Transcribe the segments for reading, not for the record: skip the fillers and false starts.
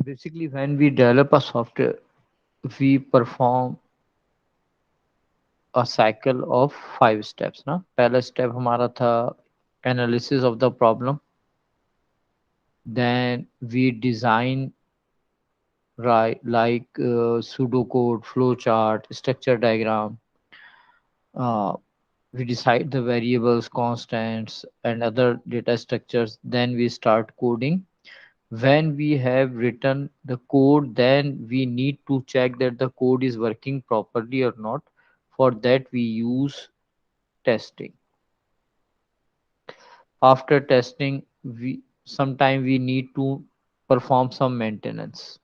Basically, when we develop a software, we perform a cycle of 5 steps ना. पहला step हमारा था analysis of the problem. Then we design, right, like pseudocode, flowchart, structure diagram. uh, we decide the variables, constants, and other data structures. Then we start coding. When we have written the code, then we need to check that the code is working properly or not. For that we use testing. After testing, we sometime we need to perform some maintenance.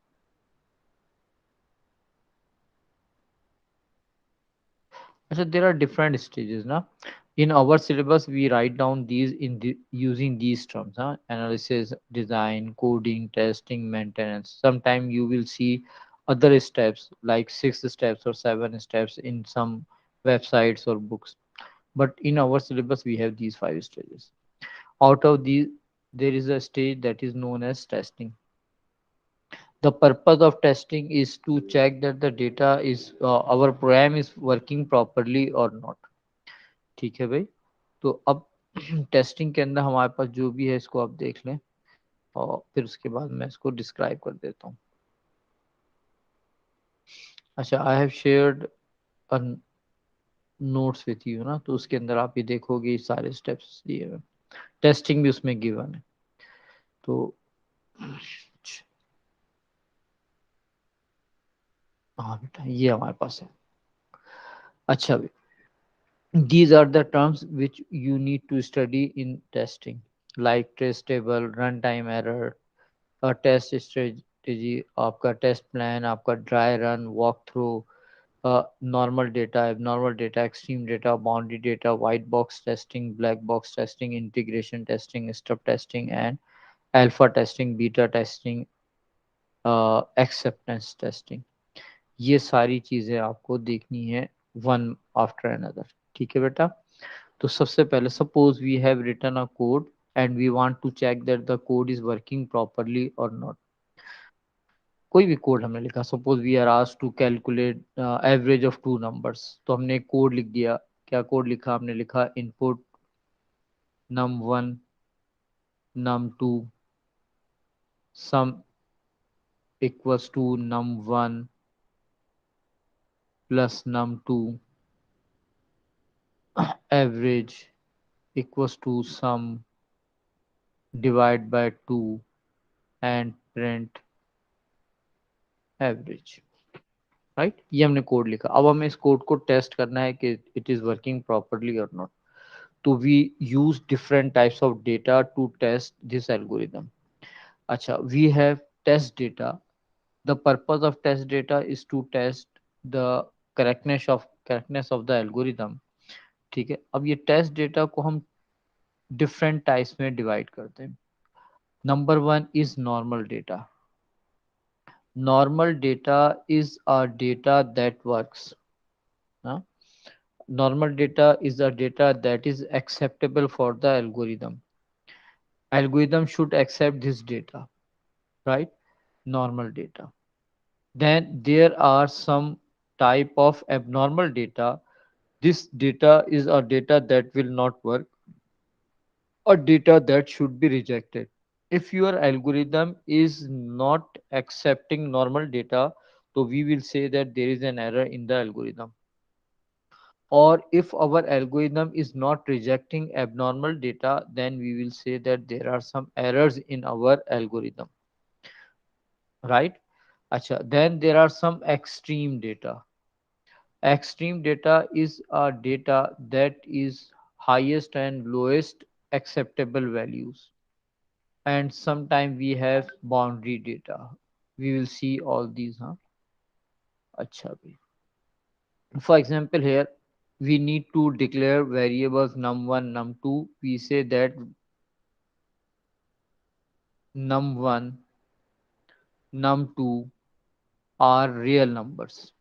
So there are different stages now. In our syllabus we write down these using these terms, huh? Analysis, design, coding, testing, maintenance. Sometime you will see other steps like 6 steps or 7 steps in some websites or books, but in our syllabus we have these 5 stages. Out of these, there is a stage that is known as testing. The purpose of testing is to check that the data is our program is working properly or not. ठीक है भाई. तो अब testing के अंदर हमारे पास जो भी है इसको आप देख लें, और फिर उसके बाद मैं इसको डिस्क्राइब कर देता हूँ. अच्छा, I have shared notes with you ना, तो उसके अंदर आप ये देखोगे सारे स्टेप्स दिए हुए, टेस्टिंग भी उसमें गिवन है. तो हाँ बेटा, ये हमारे पास है. अच्छा, these are the terms which you need to study in testing, like trace table, runtime error, a test strategy, आपका test plan, आपका dry run, walkthrough, normal data, abnormal data, extreme data, boundary data, white box testing, black box testing, integration testing, stub testing, and alpha testing, beta testing, acceptance testing. ये सारी चीजें आपको देखनी है one after another. ठीक है बेटा. तो सबसे पहले suppose we have written a code and we want to check that the code is working properly और नॉट. कोई भी कोड हमने लिखा, suppose we are asked to calculate average of two numbers, तो हमने एक कोड लिख दिया. क्या कोड लिखा? हमने लिखा input num1 num2 sum equals to num1 plus num2 average equals to sum divide by 2 and print average. Right, ये हमने कोड लिखा. अब हमें इस कोड को टेस्ट करना है कि इट इज वर्किंग प्रॉपरली और नॉट. तो we use different types of data to test this algorithm. अच्छा, we have test data. The purpose of test data is to test the correctness of the algorithm. ठीक है. अब ये test data को हम different types में divide करते हैं. Number one is normal data. Normal data is a data that works. Huh? Normal data is a data that is acceptable for the algorithm. Algorithm should accept this data, right? Normal data. Then there are some type of abnormal data. This data is a data that will not work, or data that should be rejected. If your algorithm is not accepting normal data, so we will say that there is an error in the algorithm. Or if our algorithm is not rejecting abnormal data, then we will say that there are some errors in our algorithm, right? Acha, then there are some extreme data. Extreme data is a data that is highest and lowest acceptable values. And sometimes we have boundary data. We will see all these, huh? Acha bhai. For example, here we need to declare variables num1, num2. We say that num1, num2 are real numbers,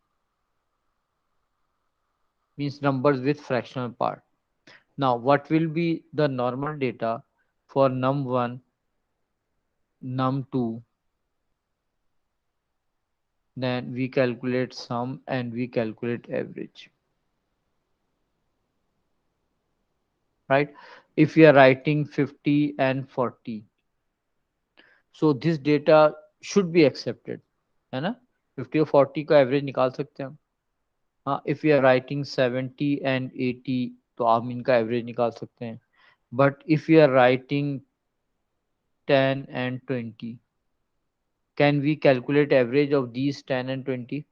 means numbers with fractional part. Now, what will be the normal data for num1, num2, then we calculate sum and we calculate average, right? If we are writing 50 and 40, so this data should be accepted, है ना? 50 और 40 का average निकाल सकते हैं हम. हाँ, if we are writing 70 and 80, तो आप इनका एवरेज निकाल सकते हैं. But if we are writing 10 and 20, can we calculate average of these 10 and 20?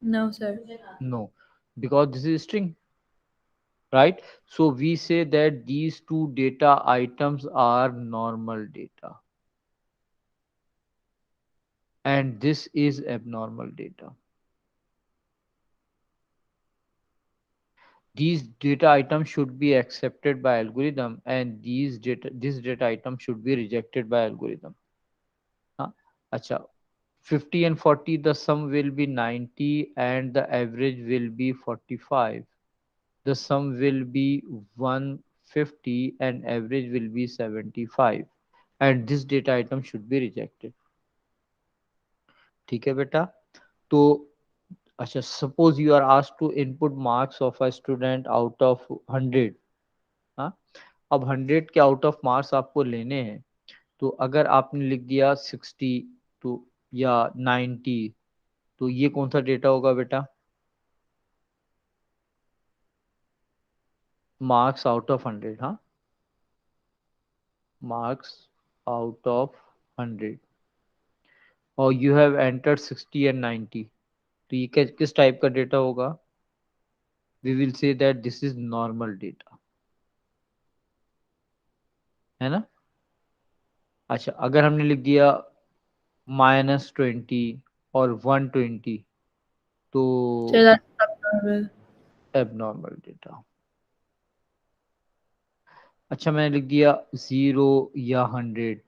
No, sir. No, because this is string, right? So we say that these two data items are normal data and this is abnormal data. These data items should be accepted by algorithm and this data item should be rejected by algorithm. हाँ, अच्छा, 50 and 40, the sum will be 90 and the average will be 45. The sum will be 150 and average will be 75 and this data item should be rejected. ठीक है बेटा. तो अच्छा, suppose you are asked to input marks of a student out of 100. हाँ, अब 100 के out of marks आपको लेने हैं. तो अगर आपने लिख दिया 60 तो या 90, तो ये कौन सा डेटा होगा बेटा? Marks out of 100. हाँ, मार्क्स आउट ऑफ 100 और यू हैव एंटर्ड 60 एंड 90, तो ये किस टाइप का डेटा होगा? We will say that this is normal data, है ना? अच्छा, अगर हमने लिख दिया -20 और 120, तो So that's abnormal. Abnormal data. अच्छा, मैंने लिख दिया 0 या 100.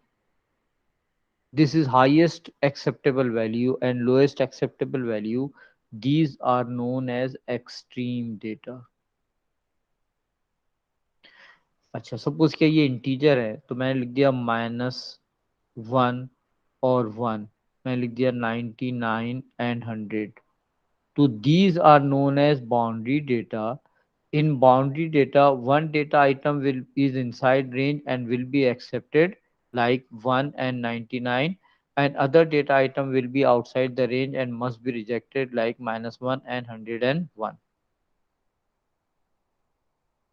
This is highest acceptable value and lowest acceptable value. These are known as extreme data. अच्छा, सपोज क्या ये इंटीजर है, तो मैंने लिख दिया -1 और 1. मैंने लिख दिया 99 and 100. So these are known as boundary data. In boundary data, one data item will is inside range and will be accepted like 1 and 99, and other data item will be outside the range and must be rejected like -1 and 101.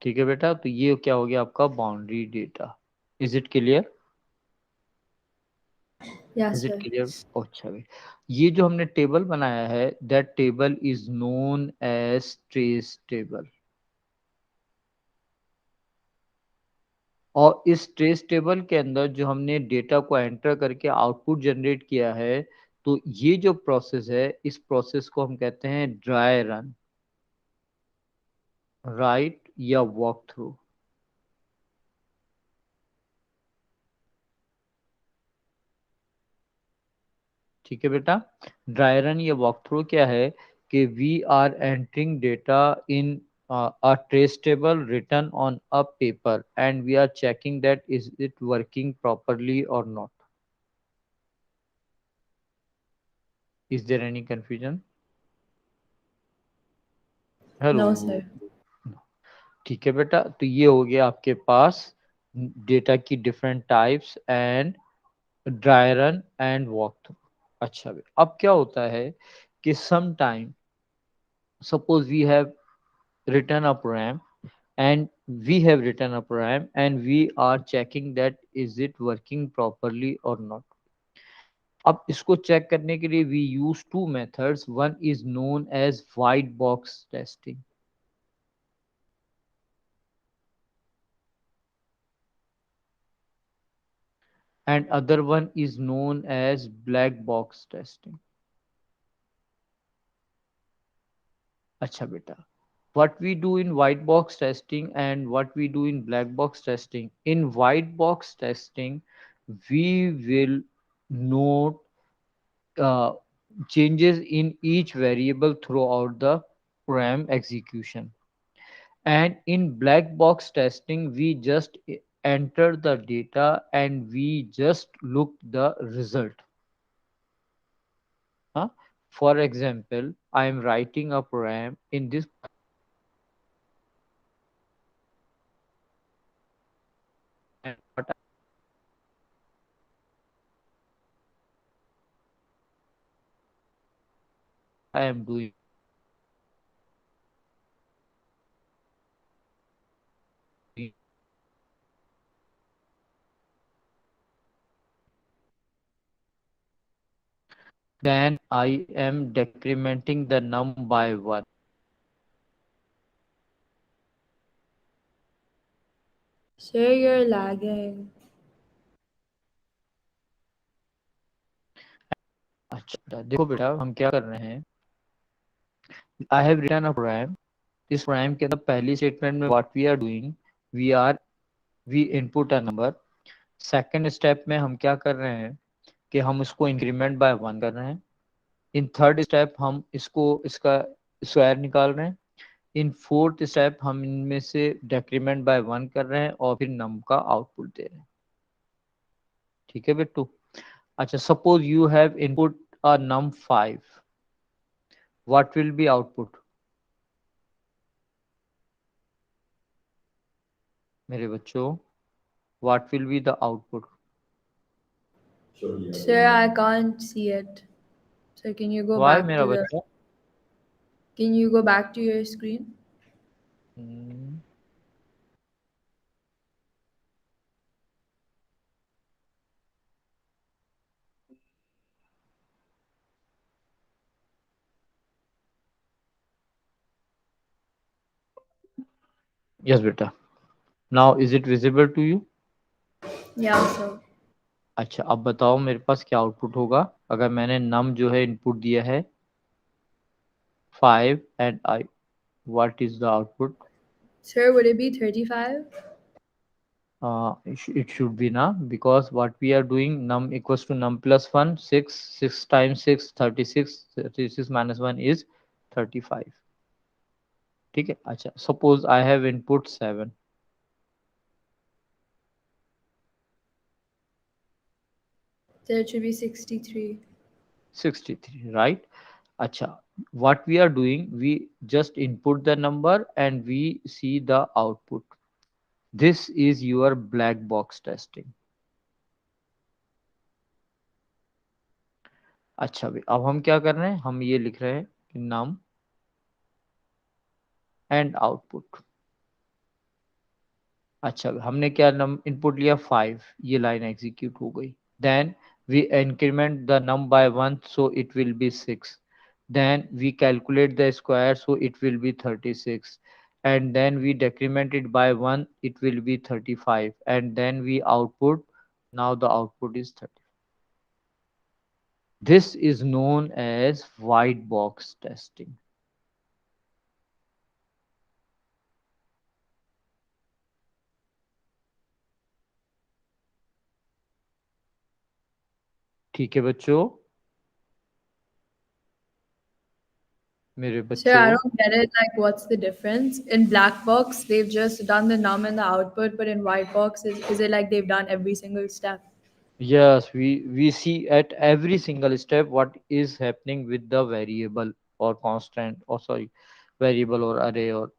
ठीक है बेटा, तो ये क्या हो गया आपका boundary data. Is it clear? Yes, is it sir. Clear? अच्छा भाई, ये जो हमने टेबल बनाया है, that table is known as trace table. और इस ट्रेस टेबल के अंदर जो हमने डेटा को एंटर करके आउटपुट जनरेट किया है, तो ये जो प्रोसेस है, इस प्रोसेस को हम कहते हैं ड्राई रन, राइट या वॉक थ्रू. ठीक है बेटा, ड्राई रन या वॉक थ्रू क्या है कि we are entering data in a trace table written on a paper and we are checking that is it working properly or not. Is there any confusion? No, Hello. sir. ठीक है बेटा, तो ये हो गया आपके पास डेटा की different types and dry run and walk through. अच्छा बे, अब क्या होता है कि some time suppose we have written a program and we are checking that is it working properly or not. अब इसको चेक करने के लिए we use two methods. One is known as white box testing and other one is known as black box testing. अच्छा बेटा, what we do in white box testing and what we do in black box testing. In white box testing, we will note uh, changes in each variable throughout the program execution. And in black box testing, we just enter the data and we just look the result. huh? For example, I am writing a program in this and what I am doing then I am decrementing the num by 1. Sir, you're lagging. अच्छा देखो बेटा हम क्या कर रहे हैं I have written a program इस program के अंदर पहली statement में what we are doing we are we input a number second step में हम क्या कर रहे हैं कि हम इसको increment by 1 कर रहे हैं इन थर्ड स्टेप हम इसको इसका स्क्वायर निकाल रहे हैं इन फोर्थ स्टेप हम इनमें से डेक्रीमेंट बाय 1 कर रहे हैं और फिर नम का आउटपुट दे रहे हैं ठीक है बेटू अच्छा suppose you have input a num 5 what will be output मेरे बच्चों what will be the output Sir, I can't see it. So can you go why back मेरा to the बच्चा can you go back to your screen? Yes बेटा now is it visible to you Yeah, so अच्छा अब बताओ मेरे पास क्या output होगा अगर मैंने नम जो है इनपुट दिया है 5 and I what is the output sir, would it be 35? it should be now because what we are doing num equals to num plus 1 6 6 times 6 36 36 minus 1 is 35 ठीक है अच्छा suppose I have input 7 There should be 63. 63 right अच्छा what we are doing we just input the number and we see the output this is your black box testing अच्छा भाई अब हम क्या कर रहे हैं हम ये लिख रहे हैं कि num and output अच्छा हमने क्या नम इनपुट लिया 5 ये लाइन एग्जीक्यूट हो गई then we increment the num by 1 so it will be 6 then we calculate the square so it will be 36 and then we decrement it by 1 it will be 35 and then we output now the output is 30 this is known as white box testing ठीक है बच्चों मेरे Sir, I बच्चों don't get it. Like, what's the difference? In black box, they've just done the num and the output, but in white box, is it like they've done every single step? Yes, we see at every single step what is happening with the variable or constant or sorry, variable or array or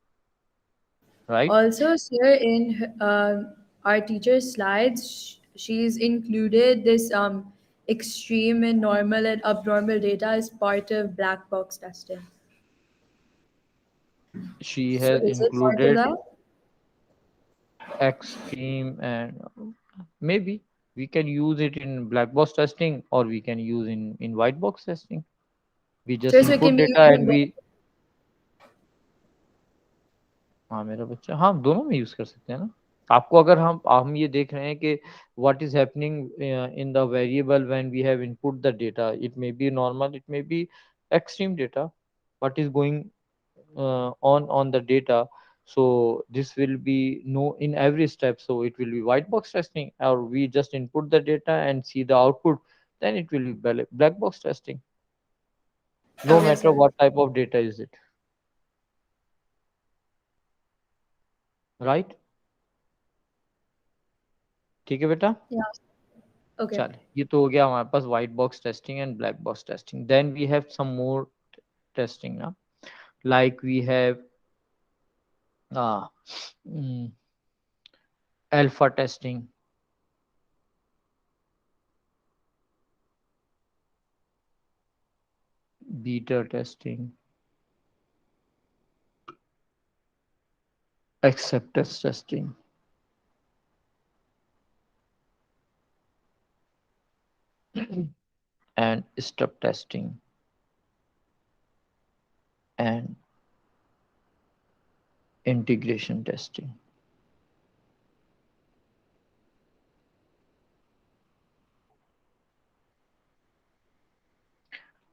right. Also, sir, in our teacher's slides, she's included this extreme and normal and abnormal data as part of black box testing. She So has is it part of included that? extreme and maybe we can use it in black box testing or we can use in white box testing. We just So it can input be data used in and both. we हाँ मेरा बच्चा हाँ दोनों में use कर सकते हैं ना आपको अगर हम ये देख रहे हैं कि what is happening in the variable when we have input the data it may be normal it may be extreme data what is going on the data so this will be no in every step so it will be white box testing or we just input the data and see the output then it will be black box testing no Okay, matter sir. what type of data is it right ठीक है बेटा Yeah. Okay. चले, ये तो हो गया हमारे पास white box testing and black box testing. Then we have some more testing ना, like we have uh, mm, alpha testing, beta testing, acceptance testing, and step testing, and integration testing.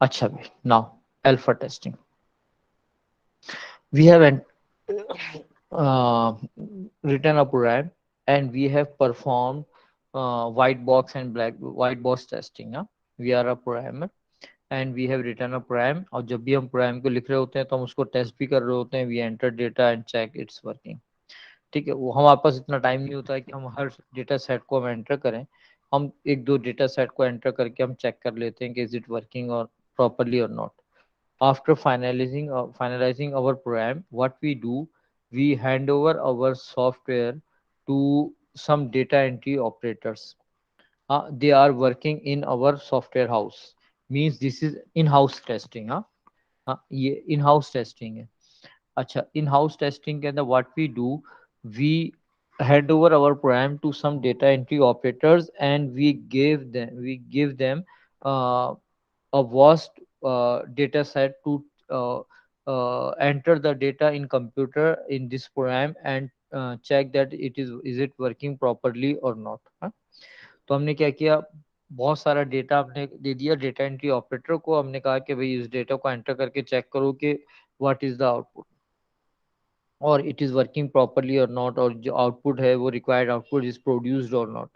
अच्छा भाई, now alpha testing. We have uh, written a program and we have performed white box and black white box testing. We are a programmer and we have written a program, और जब भी हम program को लिख रहे होते हैं तो हम उसको टेस्ट भी कर रहे होते हैं. We enter data and check it's working. ठीक है, वो हमारे पास इतना टाइम नहीं होता है कि हम हर डेटा सेट को हम एंटर करें. हम एक दो डेटा सेट को एंटर करके हम चेक कर लेते हैं कि इज इट वर्किंग और प्रॉपरली और not. After finalizing our program, what we do, we hand over our software to some data entry operators. They are working in our software house. Means this is in-house testing. ये in-house testing है. अच्छा, in-house testing के अंदर what we do, we hand over our program to some data entry operators and we give them uh, a vast data set to enter the data in computer in this program and check that is it working properly or not. हाँ? तो हमने क्या किया, बहुत सारा data हमने दे दिया data entry operator को. हमने कहा कि भाई इस डेटा को एंटर करके चेक करो कि व्हाट इज द आउटपुट और इट इज वर्किंग प्रॉपरली और नॉट, और जो आउटपुट है वो रिक्वायर्ड आउटपुट इज प्रोड्यूस्ड और not.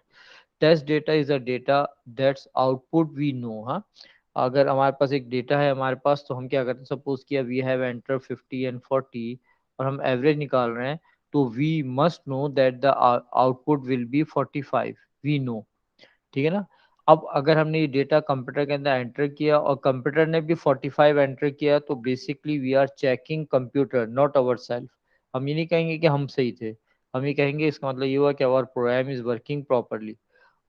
Test data is a data that's output we know. हाँ, अगर हमारे पास एक डेटा है हमारे पास तो हम क्या करते हैं, सपोज किया वी हैव एंटर 50 एंड 40 और हम एवरेज निकाल रहे हैं, तो we must know that the output will be 45. We know, ठीक है ना. अब अगर हमने ये डेटा कंप्यूटर के अंदर एंटर किया और कंप्यूटर ने भी 45 एंटर किया, तो basically we are checking computer, not our self. हम ये नहीं कहेंगे कि हम सही थे, हम ये कहेंगे इसका मतलब ये हुआ कि our program is working properly.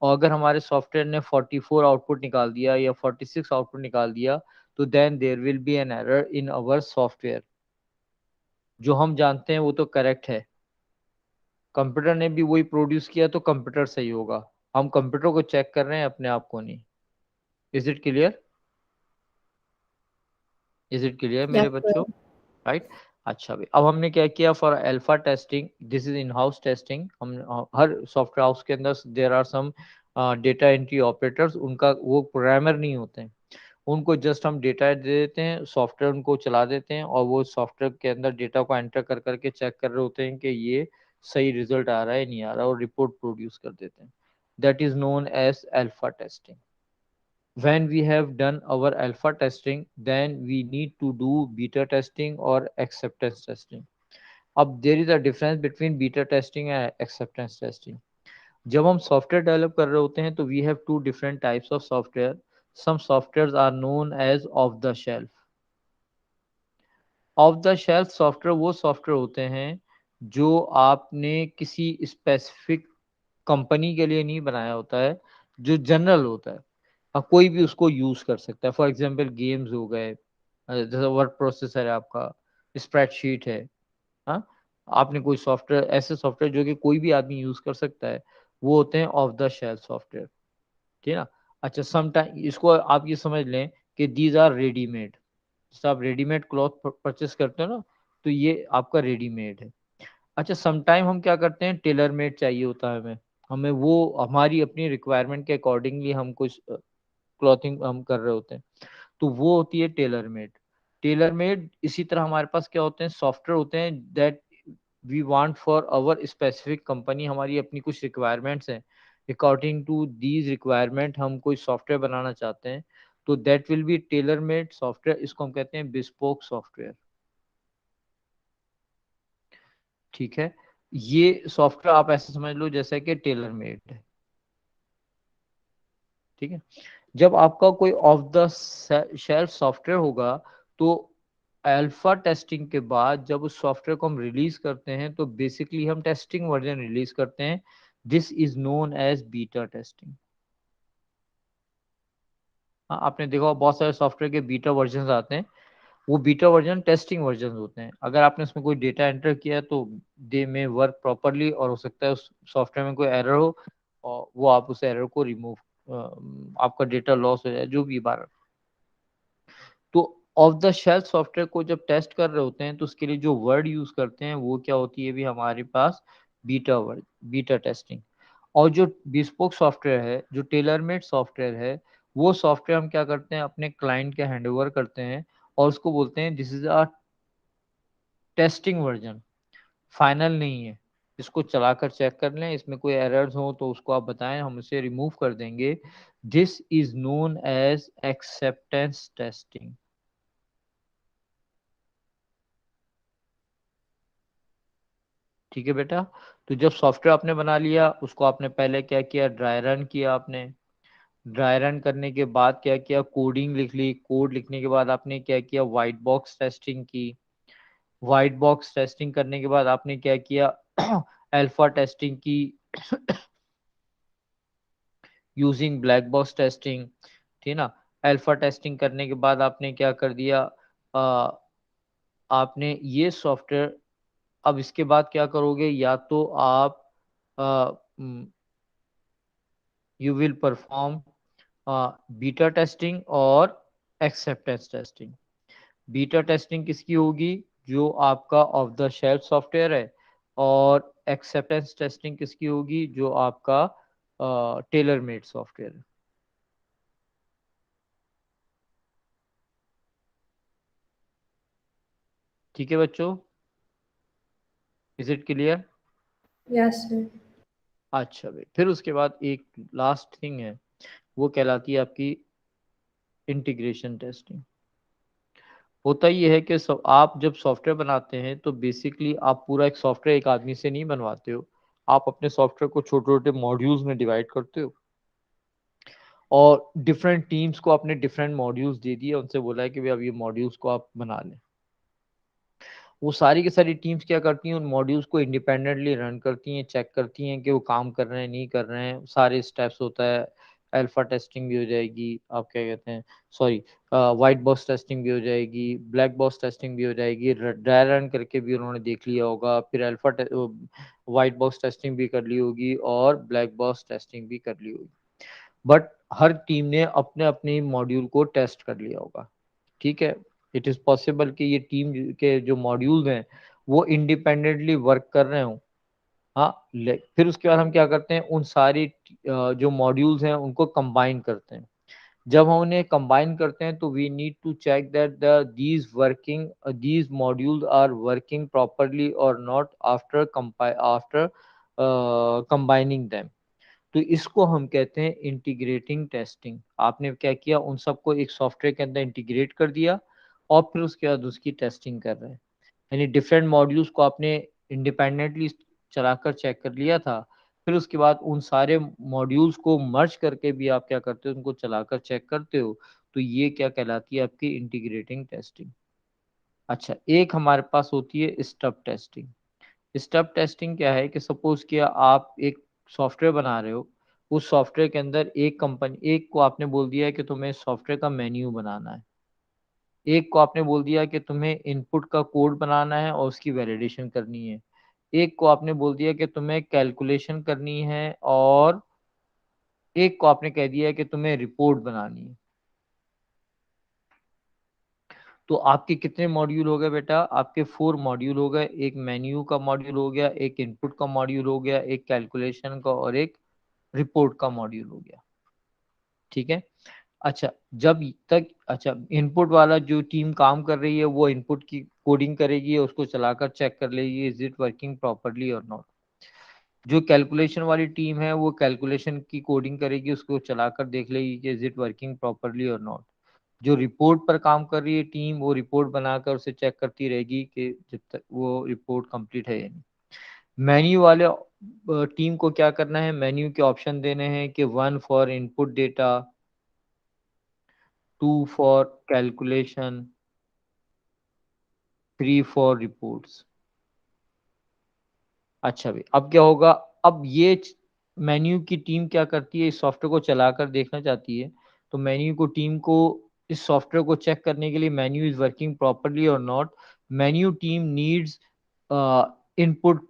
और अगर हमारे सॉफ्टवेयर ने 44 आउटपुट निकाल दिया या 46 आउटपुट निकाल दिया, तो then there will be an error in our software. जो हम जानते हैं वो तो करेक्ट है, कंप्यूटर ने भी वही प्रोड्यूस किया तो कंप्यूटर सही होगा. हम कंप्यूटर को चेक कर रहे हैं, अपने आप को नहीं. Is it clear? Is it clear Yeah. मेरे बच्चों? राइट. अच्छा भाई, अब हमने क्या किया for alpha testing, this is in house testing. हम हर सॉफ्टवेयर हाउस के अंदर there are some data entry operators. उनका वो प्रोग्रामर नहीं होते हैं, उनको जस्ट हम डेटा दे देते हैं, सॉफ्टवेयर उनको चला देते हैं और वो सॉफ्टवेयर के अंदर डेटा को एंटर कर करके चेक कर रहे होते हैं कि ये सही रिजल्ट आ रहा है नहीं आ रहा, और रिपोर्ट प्रोड्यूस कर देते हैं. That is known as alpha testing. When we have done our alpha testing, then we need to do beta testing or acceptance testing. अब there is a difference between beta testing and acceptance testing. जब हम software develop कर रहे होते हैं तो we have two different types of software. Some softwares are known as off the shelf. Of the shelf software वो software होते हैं जो आपने किसी स्पेसिफिक कंपनी के लिए नहीं बनाया होता है, जो जनरल होता है. हाँ, कोई भी उसको यूज कर सकता है. फॉर एग्जांपल गेम्स हो गए, जैसे वर्ड प्रोसेसर है आपका, स्प्रेडशीट है. हाँ, आपने कोई सॉफ्टवेयर, ऐसे सॉफ्टवेयर जो कि कोई भी आदमी यूज कर सकता है, वो होते हैं ऑफ द शेल्फ सॉफ्टवेयर. ठीक है ना. अच्छा, समटाइम इसको आप ये समझ लें कि दीज आर रेडीमेड. जैसे आप रेडीमेड क्लॉथ परचेस करते हो ना, तो ये आपका रेडीमेड है. अच्छा, समटाइम हम क्या करते हैं, टेलर मेड चाहिए होता है हमें, हमें वो हमारी अपनी रिक्वायरमेंट के अकॉर्डिंगली हम कुछ क्लॉथिंग हम कर रहे होते हैं, तो वो होती है टेलर मेड. टेलर मेड इसी तरह हमारे पास क्या होते हैं, सॉफ्टवेयर होते हैं that we want for our specific company. हमारी अपनी कुछ रिक्वायरमेंट्स हैं, अकॉर्डिंग टू दीज रिक्वायरमेंट हम कोई सॉफ्टवेयर बनाना चाहते हैं, तो that will be tailor made software. इसको हम कहते हैं बिस्पोक सॉफ्टवेयर. ठीक है, ये सॉफ्टवेयर आप ऐसे समझ लो जैसे कि टेलर मेड है. ठीक है। जब आपका कोई ऑफ द शेल्फ सॉफ्टवेयर होगा, तो अल्फा टेस्टिंग के बाद जब उस सॉफ्टवेयर को हम रिलीज करते हैं तो बेसिकली हम टेस्टिंग वर्जन रिलीज करते हैं। This is known as beta testing. हाँ, आपने देखा होगा बहुत सारे सॉफ्टवेयर के बीटा वर्जन आते हैं। वो बीटा वर्जन टेस्टिंग वर्जन होते हैं। अगर आपने उसमें कोई डेटा एंटर किया तो दे में वर्क प्रॉपरली, और हो सकता है उस सॉफ्टवेयर में कोई एरर हो और वो आप उस एरर को रिमूव, आपका डेटा लॉस हो जाए, जो भी बात। तो ऑफ द शेल्फ सॉफ्टवेयर को जब टेस्ट कर रहे होते हैं तो उसके लिए जो वर्ड यूज करते हैं वो क्या होती है भी हमारे पास, बीटा वर्ड, बीटा टेस्टिंग। और जो बिस्पोक सॉफ्टवेयर है, जो टेलर मेड सॉफ्टवेयर है, वो सॉफ्टवेयर हम क्या करते हैं, अपने क्लाइंट के हैंड ओवर करते हैं और उसको बोलते हैं this is a testing version, final नहीं है। इसको चलाकर चेक कर लें, इसमें कोई एरर्स हो तो उसको आप बताएं, हम उसे रिमूव कर देंगे। This is known as acceptance testing. ठीक है बेटा। तो जब सॉफ्टवेयर आपने बना लिया, उसको आपने पहले क्या किया, ड्राई रन किया आपने। ड्राई रन करने के बाद क्या किया, कोडिंग लिख ली। कोड लिखने के बाद आपने क्या किया, वाइट बॉक्स टेस्टिंग की। वाइट बॉक्स टेस्टिंग करने के बाद आपने क्या किया, अल्फा टेस्टिंग की यूजिंग ब्लैक बॉक्स टेस्टिंग। ठीक ना। अल्फा टेस्टिंग करने के बाद आपने क्या कर दिया, आ, आपने ये सॉफ्टवेयर, अब इसके बाद क्या करोगे, या तो आप you will perform beta testing और एक्सेप्टेंस टेस्टिंग। बीटा टेस्टिंग किसकी होगी, जो आपका ऑफ द शेल्फ सॉफ्टवेयर है। और एक्सेप्टेंस टेस्टिंग किसकी होगी, जो आपका टेलर मेड सॉफ्टवेयर है। ठीक है बच्चों, is it clear? Yes, sir. अच्छा भाई, फिर उसके बाद एक लास्ट थिंग है, वो कहलाती है आपकी इंटीग्रेशन टेस्टिंग। होता ये है कि आप जब सॉफ्टवेयर बनाते हैं तो बेसिकली आप पूरा एक सॉफ्टवेयर एक आदमी से नहीं बनवाते हो। आप अपने सॉफ्टवेयर को छोटे छोटे मॉड्यूल्स में डिवाइड करते हो, और डिफरेंट टीम्स को आपने डिफरेंट मॉड्यूल्स दे दिए, उनसे बोला है कि भाई अब ये मॉड्यूल्स को आप बना लें। वो सारी की सारी टीम्स क्या करती हैं, उन मॉड्यूल्स को इंडिपेंडेंटली रन करती हैं, चेक करती हैं कि वो काम कर रहे हैं नहीं कर रहे हैं, सारे स्टेप्स होता है। अल्फा टेस्टिंग भी हो जाएगी, आप क्या कहते हैं, सॉरी, वाइट बॉक्स टेस्टिंग भी हो जाएगी, ब्लैक बॉक्स टेस्टिंग भी हो जाएगी, ड्राई रन करके भी उन्होंने देख लिया होगा, फिर अल्फा वाइट बॉक्स टेस्टिंग भी कर ली होगी और ब्लैक बॉक्स टेस्टिंग भी कर ली होगी। बट हर टीम ने अपने अपने मॉड्यूल को टेस्ट कर लिया होगा। ठीक है। इट इज पॉसिबल कि ये टीम के जो मॉड्यूल्स हैं वो इंडिपेंडेंटली वर्क कर रहे हों। हाँ, फिर उसके बाद हम क्या करते हैं, उन सारी जो मॉड्यूल्स हैं उनको कंबाइन करते हैं। जब हम उन्हें कंबाइन करते हैं तो we need to check that these modules are working properly और not after after combining them. तो इसको हम कहते हैं इंटीग्रेटिंग टेस्टिंग। आपने क्या किया, उन सबको एक सॉफ्टवेयर के अंदर इंटीग्रेट कर दिया और फिर उसके बाद उसकी टेस्टिंग कर रहे हैं। यानी डिफरेंट मॉड्यूल्स को आपने इंडिपेंडेंटली चलाकर चेक कर लिया था, फिर उसके बाद उन सारे मॉड्यूल्स को मर्ज करके भी आप क्या करते हो, उनको चलाकर चेक करते हो। तो ये क्या कहलाती है, आपकी इंटीग्रेटिंग टेस्टिंग। अच्छा, एक हमारे पास होती है स्टब टेस्टिंग। स्टब टेस्टिंग क्या है कि सपोज किया आप एक सॉफ्टवेयर बना रहे हो, उस सॉफ्टवेयर के अंदर एक कंपनी, एक को आपने बोल दिया है कि तुम्हें सॉफ्टवेयर का मेन्यू बनाना है, एक को आपने बोल दिया कि तुम्हें इनपुट का कोड बनाना है और उसकी वैलिडेशन करनी है, एक को आपने बोल दिया कि तुम्हें कैलकुलेशन करनी है, और एक को आपने कह दिया है कि तुम्हें रिपोर्ट बनानी है। तो आपके कितने मॉड्यूल हो गए बेटा, आपके 4 मॉड्यूल हो गए। एक मेन्यू का मॉड्यूल हो गया, एक इनपुट का मॉड्यूल हो गया, एक कैलकुलेशन का, और एक रिपोर्ट का मॉड्यूल हो गया। ठीक है। अच्छा, जब तक, अच्छा, इनपुट वाला जो टीम काम कर रही है वो इनपुट की कोडिंग करेगी, उसको चलाकर चेक कर लेगी इज इट वर्किंग प्रॉपरली और नॉट। जो कैलकुलेशन वाली टीम है वो कैलकुलेशन की कोडिंग करेगी, उसको चलाकर देख लेगी कि इज इट वर्किंग प्रॉपरली और नॉट। जो रिपोर्ट पर काम कर रही है टीम, वो रिपोर्ट बनाकर उसे चेक करती रहेगी कि जब तक वो रिपोर्ट कंप्लीट है या नहीं। मेन्यू वाले टीम को क्या करना है, मेन्यू के ऑप्शन देने हैं कि 1 for input data, 2 for calculation, 3 for reports. अच्छा भाई, अब क्या होगा, अब ये मेन्यू की टीम क्या करती है, इस सॉफ्टवेयर को चलाकर देखना चाहती है। तो मेन्यू को टीम को इस सॉफ्टवेयर को चेक करने के लिए, मेन्यू इज वर्किंग प्रॉपरली और not, menu team needs input,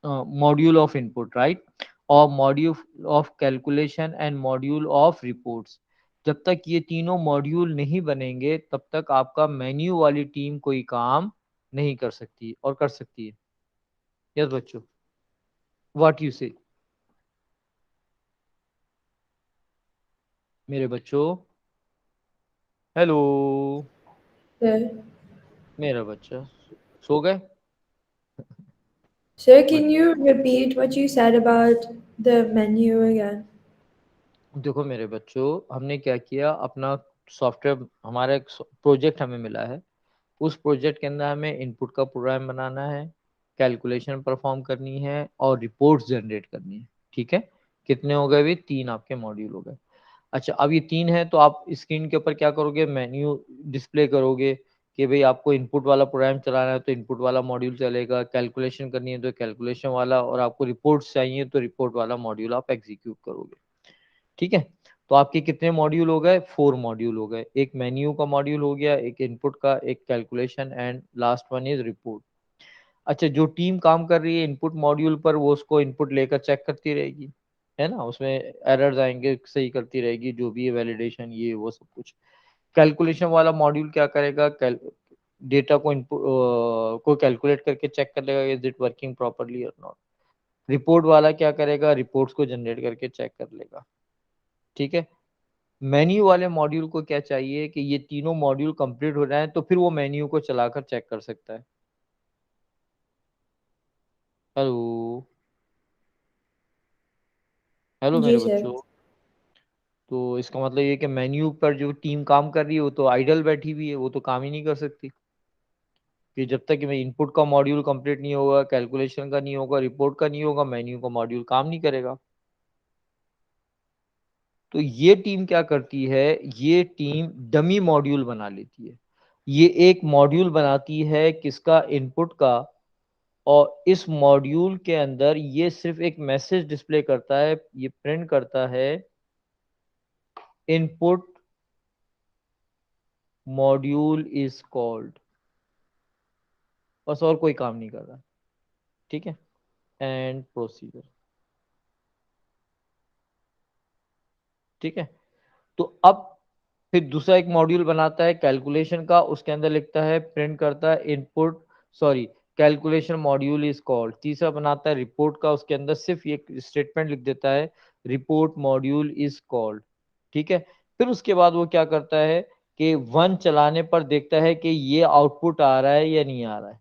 module of input, right, और module of calculation and module of reports. जब तक ये तीनों मॉड्यूल नहीं बनेंगे तब तक आपका मेन्यू वाली टीम कोई काम नहीं कर सकती, और कर सकती है। यस बच्चों, व्हाट यू से, मेरे बच्चों, हेलो, Sir, मेरा बच्चा सो गए? sir, can बच you repeat what you said about the menu again? देखो मेरे बच्चों, हमने क्या किया, अपना सॉफ्टवेयर, हमारा एक प्रोजेक्ट हमें मिला है। उस प्रोजेक्ट के अंदर हमें इनपुट का प्रोग्राम बनाना है, कैलकुलेशन परफॉर्म करनी है और रिपोर्ट्स जनरेट करनी है। ठीक है, कितने हो गए भी, 3 आपके मॉड्यूल हो गए। अच्छा, अब ये 3 है तो आप स्क्रीन के ऊपर क्या करोगे, मेन्यू डिस्प्ले करोगे कि भाई आपको इनपुट वाला प्रोग्राम चलाना है तो इनपुट वाला मॉड्यूल चलेगा, कैलकुलेशन करनी है तो कैलकुलेशन वाला, और आपको रिपोर्ट्स चाहिए तो रिपोर्ट वाला मॉड्यूल आप एग्जीक्यूट करोगे। ठीक है, तो आपके कितने मॉड्यूल हो गए, 4 मॉड्यूल हो गए। एक मेन्यू का मॉड्यूल हो गया, एक इनपुट का, एक calculation, and last one is report. अच्छा, जो टीम काम कर रही है इनपुट मॉड्यूल पर, वो उसको इनपुट लेकर चेक करती रहेगी, है ना, उसमें एरर्स आएंगे, सही करती रहेगी, जो भी है वैलिडेशन, ये वो सब कुछ। कैलकुलेशन वाला मॉड्यूल क्या करेगा, डेटा को इनपुट को कैलकुलेट करके चेक कर लेगा इज इट वर्किंग प्रॉपरली और नॉट। रिपोर्ट वाला क्या करेगा, रिपोर्ट्स को जनरेट करके चेक कर लेगा। ठीक है, मेन्यू वाले मॉड्यूल को क्या चाहिए कि ये तीनों मॉड्यूल कंप्लीट हो जाए तो फिर वो मेन्यू को चलाकर चेक कर सकता है। हेलो, हेलो मेरे Ji, sir. बच्चों। तो इसका मतलब ये कि मेन्यू पर जो टीम काम कर रही है वो तो आइडल बैठी हुई है, वो तो काम ही नहीं कर सकती, कि जब तक कि मैं इनपुट का मॉड्यूल कंप्लीट नहीं होगा, कैलकुलेशन का नहीं होगा, रिपोर्ट का नहीं होगा, मेन्यू का मॉड्यूल काम नहीं करेगा। तो ये टीम क्या करती है, ये टीम डमी मॉड्यूल बना लेती है। ये एक मॉड्यूल बनाती है किसका, इनपुट का, और इस मॉड्यूल के अंदर ये सिर्फ एक मैसेज डिस्प्ले करता है, ये प्रिंट करता है, इनपुट मॉड्यूल इज कॉल्ड, बस, और कोई काम नहीं कर रहा। ठीक है, एंड प्रोसीजर। ठीक है, तो अब फिर दूसरा एक मॉड्यूल बनाता है कैलकुलेशन का, उसके अंदर लिखता है, प्रिंट करता है, input, sorry, calculation module is called. तीसरा बनाता है रिपोर्ट का, उसके अंदर सिर्फ ये स्टेटमेंट लिख देता है, रिपोर्ट मॉड्यूल इज कॉल्ड। ठीक है, फिर उसके बाद वो क्या करता है कि 1 चलाने पर देखता है कि ये आउटपुट आ रहा है या नहीं आ रहा है।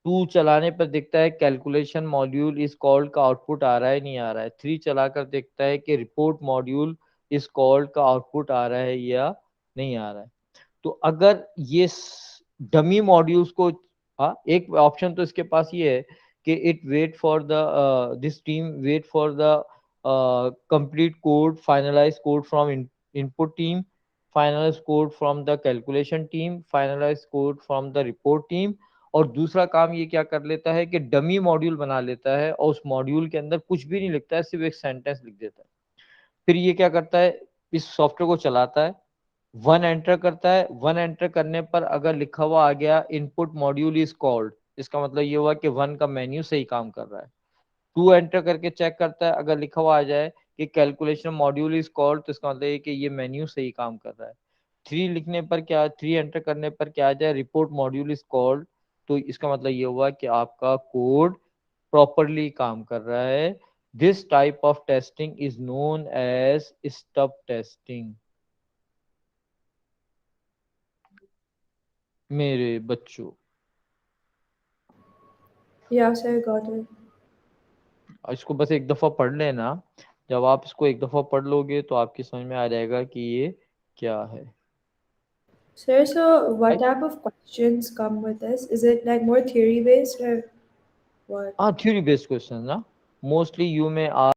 2 चलाने पर देखता है कैलकुलेशन मॉड्यूल इस कॉल्ड का आउटपुट आ रहा है नहीं आ रहा है। 3 चलाकर देखता है कि रिपोर्ट मॉड्यूल इस कॉल्ड का आउटपुट आ रहा है या नहीं आ रहा है। तो अगर ये डमी मॉड्यूल्स को, हाँ, एक ऑप्शन तो इसके पास ये है कि it wait for the this team wait for the complete code, finalise code from input team, finalise code from the calculation team, finalise code from the report team. और दूसरा काम ये क्या कर लेता है कि डमी मॉड्यूल बना लेता है और उस मॉड्यूल के अंदर कुछ भी नहीं लिखता है, सिर्फ एक सेंटेंस लिख देता है। फिर ये क्या करता है, इस सॉफ्टवेयर को चलाता है, 1 एंटर करता है, 1 एंटर करने पर अगर लिखा हुआ आ गया इनपुट मॉड्यूल इज कॉल्ड, इसका मतलब ये हुआ कि 1 का मेन्यू सही काम कर रहा है। 2 एंटर करके चेक करता है, अगर लिखा हुआ आ जाए कि कैलकुलेशन मॉड्यूल इज कॉल्ड, तो इसका मतलब ये कि ये मेन्यू सही काम कर रहा है। 3 लिखने पर क्या, 3 एंटर करने पर क्या आ जाए, रिपोर्ट मॉड्यूल इज कॉल्ड, तो इसका मतलब ये हुआ कि आपका कोड प्रॉपरली काम कर रहा है। This type of testing is known as stub testing, मेरे बच्चों। Yeah, sir, got it. इसको बस एक दफा पढ़ लेना, जब आप इसको एक दफा पढ़ लोगे तो आपकी समझ में आ जाएगा कि ये क्या है। Sir, so what Right? type of questions come with this? Is it like more theory based or? What? Theory based questions, na? Mostly you may ask